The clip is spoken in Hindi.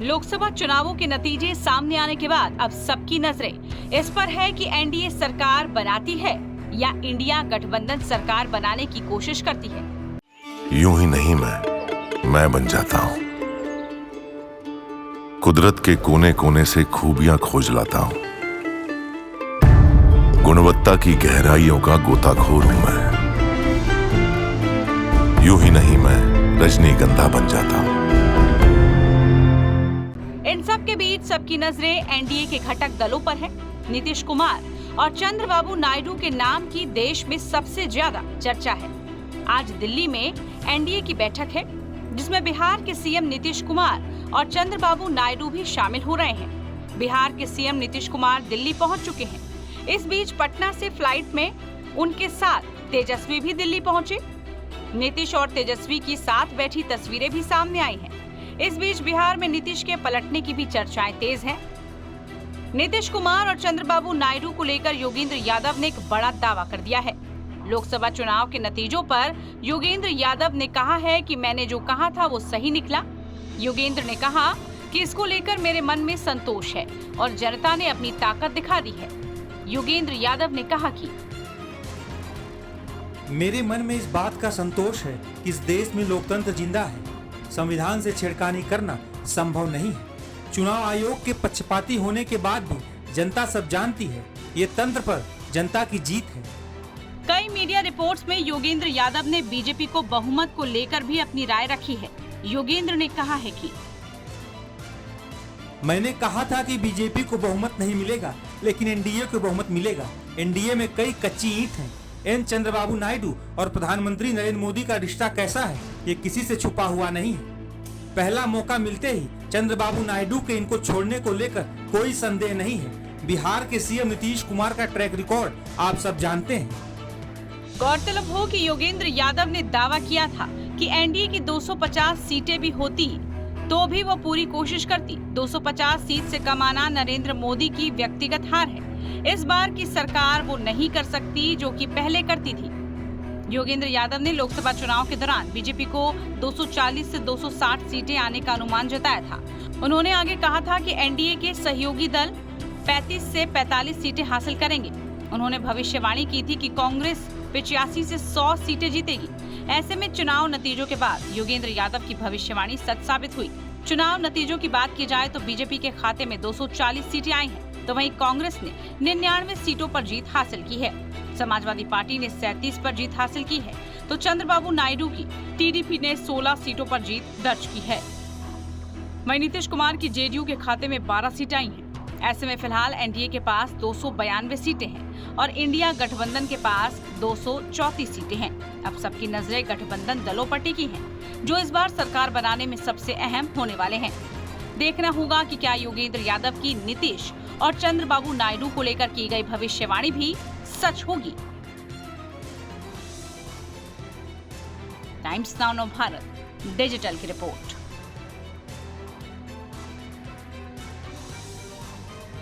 लोकसभा चुनावों के नतीजे सामने आने के बाद अब सबकी नजरें इस पर है कि एनडीए सरकार बनाती है या इंडिया गठबंधन सरकार बनाने की कोशिश करती है। यूं ही नहीं मैं बन जाता हूं। कुदरत के कोने कोने से खूबियां खोज लाता हूं। गुणवत्ता की गहराइयों का गोताखोर हूं मैं। यूं ही नहीं मैं रजनीगंधा बन जाता हूं। इन सब के बीच सबकी नजरें एनडीए के घटक दलों पर है। नीतीश कुमार और चंद्रबाबू नायडू के नाम की देश में सबसे ज्यादा चर्चा है। आज दिल्ली में एनडीए की बैठक है, जिसमें बिहार के सीएम नीतीश कुमार और चंद्रबाबू नायडू भी शामिल हो रहे हैं। बिहार के सीएम नीतीश कुमार दिल्ली पहुंच चुके हैं। इस बीच पटना से फ्लाइट में उनके साथ तेजस्वी भी दिल्ली पहुंचे। नीतीश और तेजस्वी की साथ बैठी तस्वीरें भी सामने आई हैं। इस बीच बिहार में नीतीश के पलटने की भी चर्चाएं तेज हैं। नीतीश कुमार और चंद्रबाबू नायडू को लेकर योगेंद्र यादव ने एक बड़ा दावा कर दिया है। लोकसभा चुनाव के नतीजों पर योगेंद्र यादव ने कहा है कि मैंने जो कहा था वो सही निकला। योगेंद्र ने कहा कि इसको लेकर मेरे मन में संतोष है और जनता ने अपनी ताकत दिखा दी है। योगेंद्र यादव ने कहा कि मेरे मन में इस बात का संतोष है कि इस देश में लोकतंत्र जिंदा है। संविधान से छेड़खानी करना संभव नहीं है। चुनाव आयोग के पक्षपाती होने के बाद भी जनता सब जानती है, ये तंत्र पर जनता की जीत है। कई मीडिया रिपोर्ट्स में योगेंद्र यादव ने बीजेपी को बहुमत को लेकर भी अपनी राय रखी है। योगेंद्र ने कहा है कि मैंने कहा था कि बीजेपी को बहुमत नहीं मिलेगा, लेकिन एनडीए को बहुमत मिलेगा। एनडीए में कई कच्ची ईंट हैं। एन चंद्रबाबू नायडू और प्रधानमंत्री नरेंद्र मोदी का रिश्ता कैसा है, ये किसी से छुपा हुआ नहीं है। पहला मौका मिलते ही चंद्रबाबू नायडू के इनको छोड़ने को लेकर कोई संदेह नहीं है। बिहार के सीएम नीतीश कुमार का ट्रैक रिकॉर्ड आप सब जानते हैं। गौरतलब हो कि योगेंद्र यादव ने दावा किया था कि एनडीए की 250 सीटें भी होती तो भी वो पूरी कोशिश करती। 250 सीट से कम आना नरेंद्र मोदी की व्यक्तिगत हार है। इस बार की सरकार वो नहीं कर सकती जो कि पहले करती थी। योगेंद्र यादव ने लोकसभा चुनाव के दौरान बीजेपी को 240 से 260 सीटें आने का अनुमान जताया था। उन्होंने आगे कहा था कि एनडीए के सहयोगी दल 35 से 45 सीटें हासिल करेंगे। उन्होंने भविष्यवाणी की थी कि कांग्रेस 85 से 100 सीटें जीतेगी। ऐसे में चुनाव नतीजों के बाद योगेंद्र यादव की भविष्यवाणी सच साबित हुई। चुनाव नतीजों की बात की जाए तो बीजेपी के खाते में 240 सीटें आई हैं, तो वहीं कांग्रेस ने 99 सीटों पर जीत हासिल की है। समाजवादी पार्टी ने 37 पर जीत हासिल की है, तो चंद्रबाबू नायडू की टीडीपी ने 16 सीटों पर जीत दर्ज की है। वहीं नीतीश कुमार की जेडीयू के खाते में 12 सीटें आई हैं। ऐसे में फिलहाल एनडीए के पास 292 सीटें हैं और इंडिया गठबंधन के पास 234 सीटें हैं। अब सबकी नजरें गठबंधन दलों पर टिकी हैं, जो इस बार सरकार बनाने में सबसे अहम होने वाले हैं। देखना होगा कि क्या योगेंद्र यादव की नीतीश और चंद्रबाबू नायडू को लेकर की गई भविष्यवाणी भी सच होगी। टाइम्स नाउ भारत डिजिटल की रिपोर्ट।